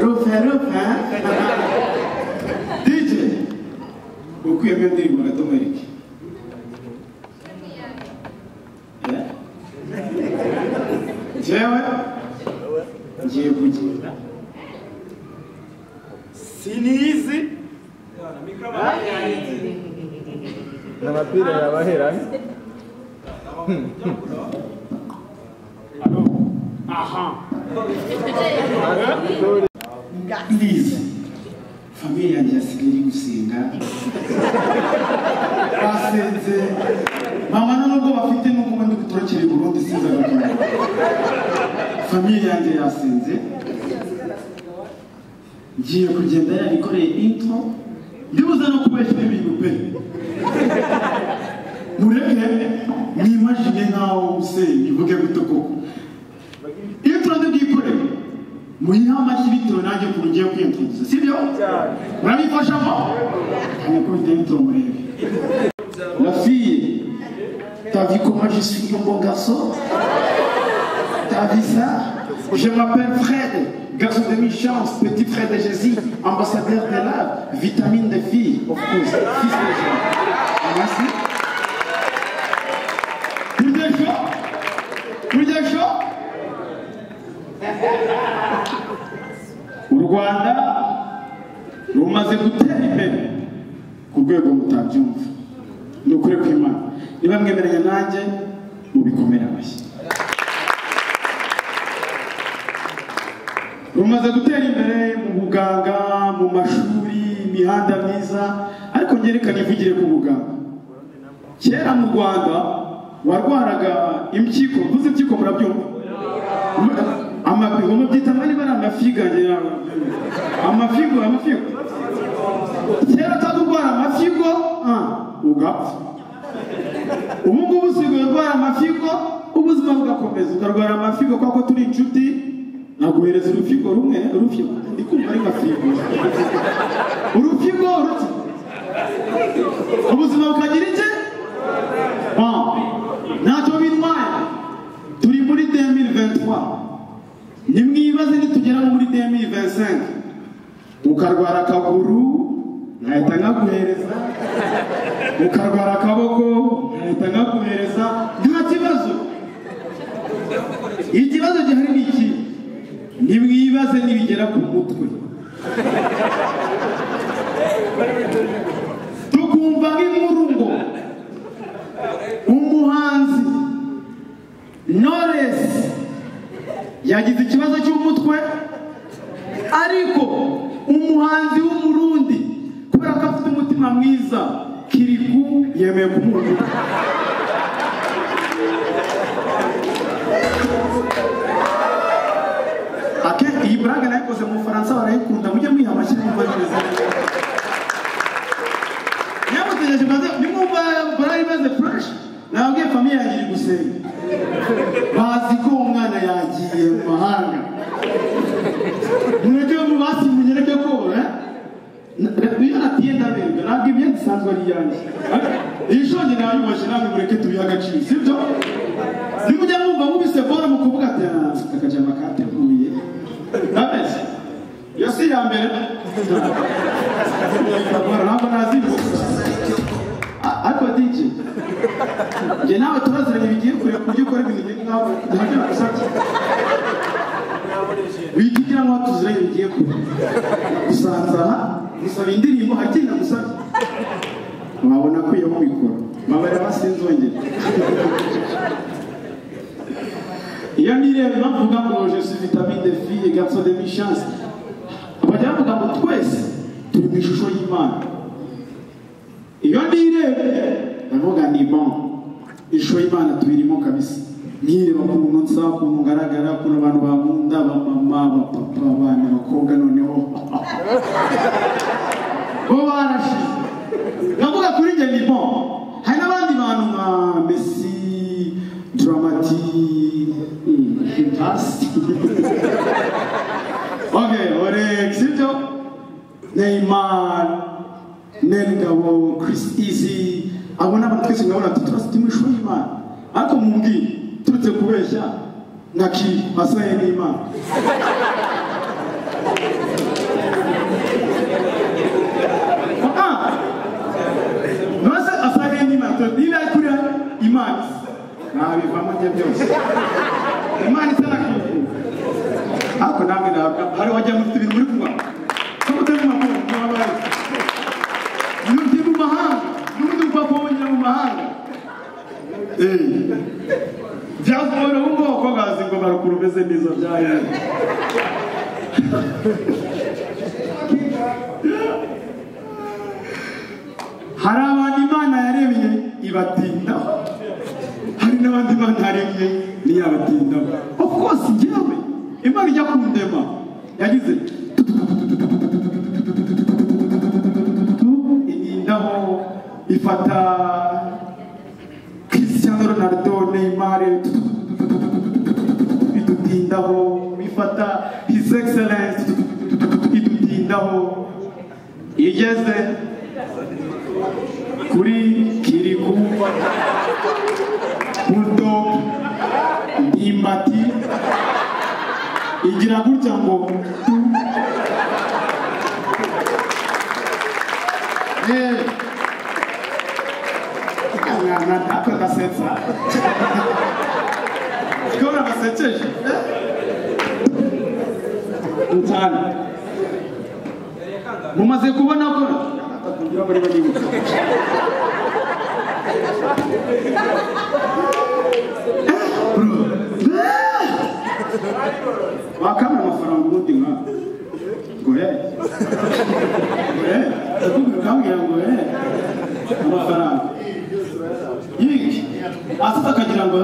Rufa DJ ukuyemo indirimbo gatomerike jewe ngiye kugenda sinizi n'amapira yabahera aha please famille yanjye yasigaye gusenga basenze mama nubwo bafite n'ubwo ndi gutorokera Burundi sinza gukora famille yanjye yasenze ngiye kugenda yabikoreye intro ndibuze no kubeshya ibintu pe mureke mwimagine nkaho usenga ivuge gute koko intro ndibwikoreye muyiha amashyi bitewe nanjye ukuntu ngiye kwintroduce sibyo murabifashamo nkuko intro murebe la fille t'as vu comment je suis un bon garçon t'as vu ça je m'appelle Fred garçon de mi-chance petit frère de Jésus ambassadeur de l'âme vitamine de fille of course fils de Jésus merci Kurya show u Rwanda rumaze gutera imbere ku rwego mutabyumva ni ukuri kw'Imana niba mwemeranya nanjye mubikomera amashyi rumaze gutera imbere mu buganga mu mashuri imihanda myiza ariko ngerekana ivugire ku buganga kera mu Rwanda warwaraga impyiko mvuze impyiko murabyumva amafigo mubyita bari amafiga amafigo kera utagurwara amafigo ugapfa ubu ngubu usigaye urwara amafigo ubuzima bugakomeza ukarwara amafigo kuko turi inshuti naguhereza urufigo rumwe urufigo ndikumva ari mafigo urufigo uruti ubuzima bukagira iki ntacyo bitwaye turi muri 2023 nimwibaze nitugera muri 2025 ukarwara akaguru nkahita nkaguhereza ukarwara akaboko nkahita nkaguhereza nta kibazo ikibazo gihari ni iki nimwibaze nibigera ku mutwe tukumva nk'inkuru ngo umuhanzi Knowless yagize ikibazo cy'umutwe ariko umuhanzi w'umurundi kubera ko afite umutima mwiza Kiriku yemeye kumuha iyi buraga nayikoze mu Faransa barayikunda mujye mwiha amashyi n'imbagizi nyamutegereje maze nimwumva burayi maze fresh nabwiye famille yanjye iri gusenga bazi ko umwana yagiye mu mahanga mureke mu basi munyereke ko iyo natiye ndaberwa ntabwo ibyo gisanzwe ari iyanjye iyi shonge nayubashye namwe mureke tubihe agaciro sibyo nimujya mwumva mubise bora mu kuvuga ati akajama kateguye nabese iyo si iya mbere ntabwo nazivuga ariko DJ njye nawe turaziranye bigiye kure ku buryo ukora ibintu bigiye nk'aho ntacyo nagusabye wikigira nk'aho tuziranye bigiye kure gusanzana gusaba indirimbo hakina gusabye wabona kwiyeho mikoro mabara basinzongera iyo nireba bavuga ngo je suis vitamine de fille et garçon de mi-chance abajya bavuga ngo twese turi mu ishusho y'Imana iyo nirebe ndavuga ni bon ishusho y'Imana tubirimo kabisa nireba ukuntu nsa ukuntu ngaragara ukuntu abantu bankunda abamama abapapa abana abakobwa noneho bo barashize ndavuga kuri njye ni bon hari n'abandi bantu nka Messi Dramati okay Orex sibyo Neymar Nengabo Chris Easy abona abantu twese ngabona tutrust mu ishuri y'Imana ariko mumbwire turutse kubeshya naki asaye n'Imana bye byose imana itana kwifuza ariko namwe hari wajya mufite ibintu muri kunywa ko mutari mu mahanga n'undi mu mahanga n'undi papa wongera mu mahanga byazubona ubwoko bwazi ngo barakuru umeze neza byaye hari abantu imana yaremye ibatindaho hari n'abandi imana yaremye ntiyabatindaho of course njyewe imana ijya kundema yagize inindaho ifata Cristiano Ronaldo Neymar idutindaho ifata His Excellence idutindaho igeze kuri Kiriku Bulldog Ndimbati igira gutya ngo ntako gasetsa ikora gasekeje cyane mumaze kubona ko kugira bari banibuka wakama amafaranga ubundi nka ngo ukambwira ngo amafaranga yiki asita akagira ngo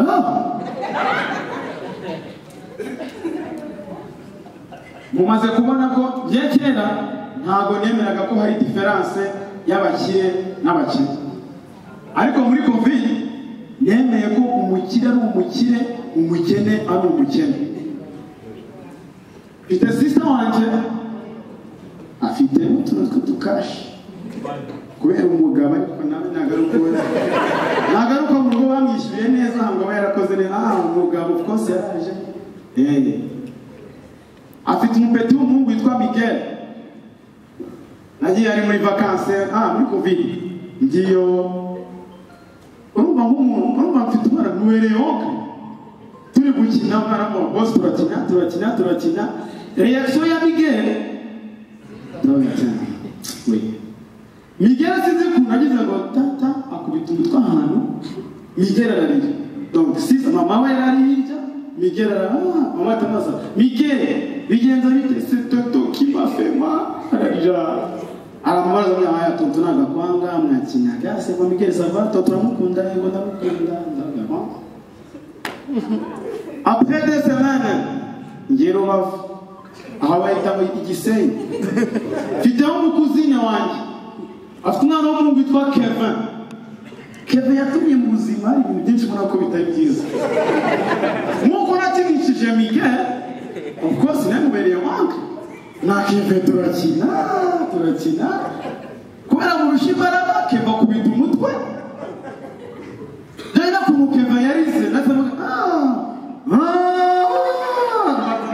mumaze kubona ko ye kera ntabwo nemeraga ko hari diferanse y'abakire n'abakire ariko muri covid nemeye ko umukire ari umukire umukene ari umukene mfite sister wanje afite utuntu tw'utukashi kubera umugabo ariko nawe nagaruka mu rugo bamwishyuye neza ngo aba yarakoze neza umugabo of course yaraje afite umupeti w'umuhungu witwa Miguel nagiye ari muri vacances muri covid ngiyo urumva mfite umwana nuwereyoka turi gukina mwaramo bose turakina reaction ya Miguel Miguel sinzi ukuntu agize ngo tata akubita umutwe ahantu Miguel ararira donc sisa mama we ararira Miguel mama atamaza Miguel bigenza bite c'est toto qui m'a fait mal ararira aramubaza ngo aya tonto nagakwanga mwakinaga se ngo Miguel sava toto ramukunda ngo ndamukunda ndagaba après des semaines ngero bavu aho bahita igisenyi mfiteho umukuzine wanjye afite umwana w'umuhungu witwa Kevin yatumye mu buzima ibintu byinshi ubona ko bitari byiza nk'uko nakinishije Miguel of course namubereye wanka na Kevin turakina kubera murusha imbaraga Kevin akubita umutwe rero nakuntu Kevin yarize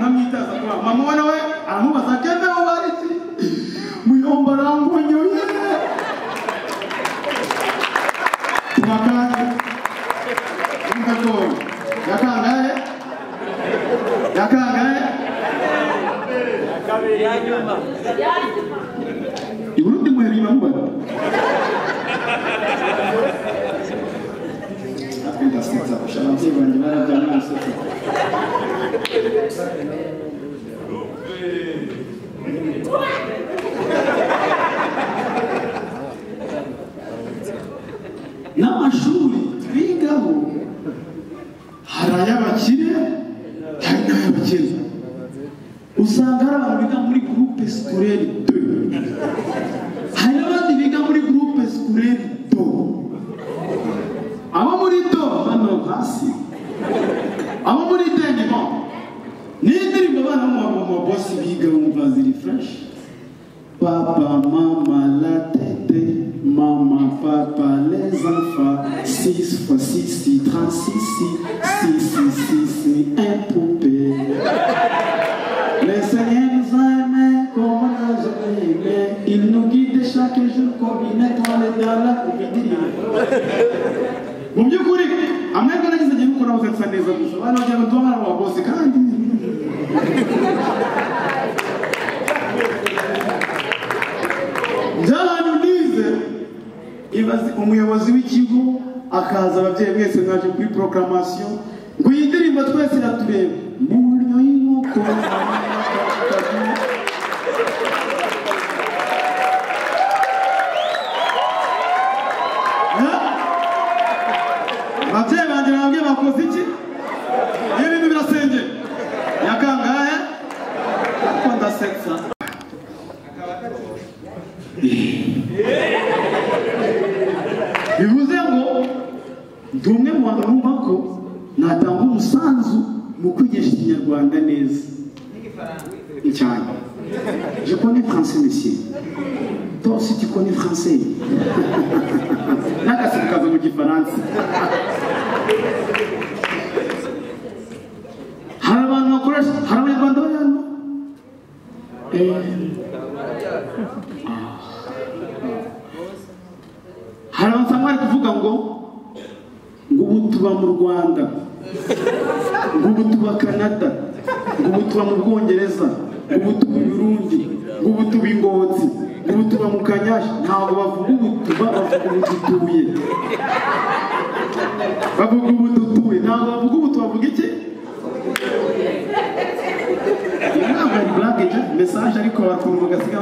namwitaza kuba mama we nawe aramubaza Kevin aho bari iki muyomba arangonyoye tumakanye yakangaye iburundi muheri mambara ndasetsa ushabye banje barajyana nasetsa n'amashuri twigaho hari ay'abakire hari n'ay'abakene usanga hari abantu biga muri groupe scolaire 2 hari n'abandi biga muri groupe scolaire 2 abo muri 2 bano hasi abo muri 10 ni bon n'indirimbo abana mu boss biga bumva ziri fresh papa mama la tête maman papa les enfants 6 fois 6 36 un poupée le Seigneur nous a aimés comme on n'a jamais aimé il nous guide chaque jour comme une étoile dans la vie mu by'ukuri amahirwe nagize ngiye gukora neza gusa abantu bagira ngo tubamara mu babosi kandi by'abantu nize ibaze umuyobozi w'ikigo akaza ababyeyi mwese mwaje kuri proclamation ngo iyi ndirimbo twese iratureba mu buryo y'inkoko ababyeyi banjye nababwiye bakoze iki iyo bintu birasengera yakangahe kuko ndasetsa bivuze ngo ndi umwe mu bantu bumva ko natanga umusanzu mu kwigisha ikinyarwanda neza cyane. Je connais français, monsieur. Toi aussi tu connais français. Nakasikaza mu gifaransa. Hari abantu bakoresha, hari abanyarwanda bari hano. Hari abantu bari kuvuga ngo ubu tuba mu Rwanda, ubu tuba Canada, ubu tuba mu Bwongereza, ubu tuba i Burundi, ubu tuba i Ngozi, ubu tuba mu Kanyashi. Ntabwo bavuga ubu tuba, bavuga ubu dutuye. Bavuga ubu dutuye, ntabwo bavuga ubu tubavuga iki? Ntabwo ari blague je message ariko bakuntu bagasiga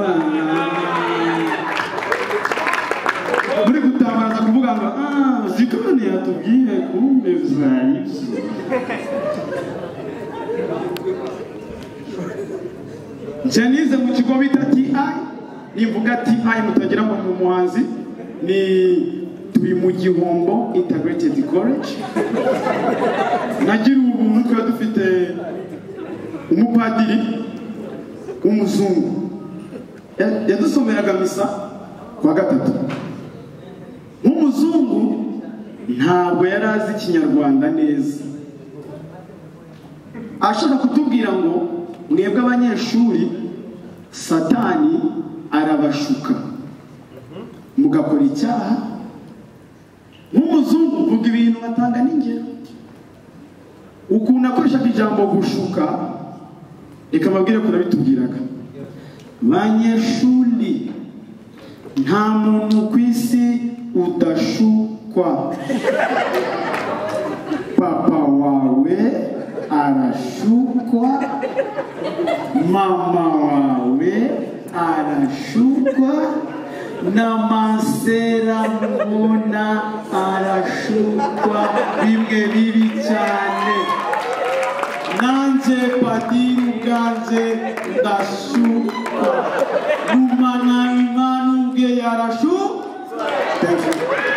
muri gutabaza kuvuga ngo zikone yatubwiye kumbe vyayivyo. Janize mu kigo bita TI, nivuga TI mutagira ngo mu muhanzi ni turi mu Gihombo Integrated College. Nagira ubuntu twa dufite umupadiri w'umuzungu yadusomeraga misa kwa gatatu. Nk'umuzungu ntabwo yari azi ikinyarwanda neza, ashaka kutubwira ngo mwebwe abanyeshuri Satani arabashuka mugakora icyaha. Nk'umuzungu mvuga ibintu batanga n'ingero ukuntu akoreshaga ijambo gushuka. Reka mabwire ko nabitubwiraga banyeshuri nta muntu ku isi udashukwa. Papa wawe arashukwa, mama wawe arashukwa, na masera mubona arashukwa, bimwe bibi cyane. Nanje padiri ubwanje ndashukwa, numana imana ubwe yarashukwa. Thank you.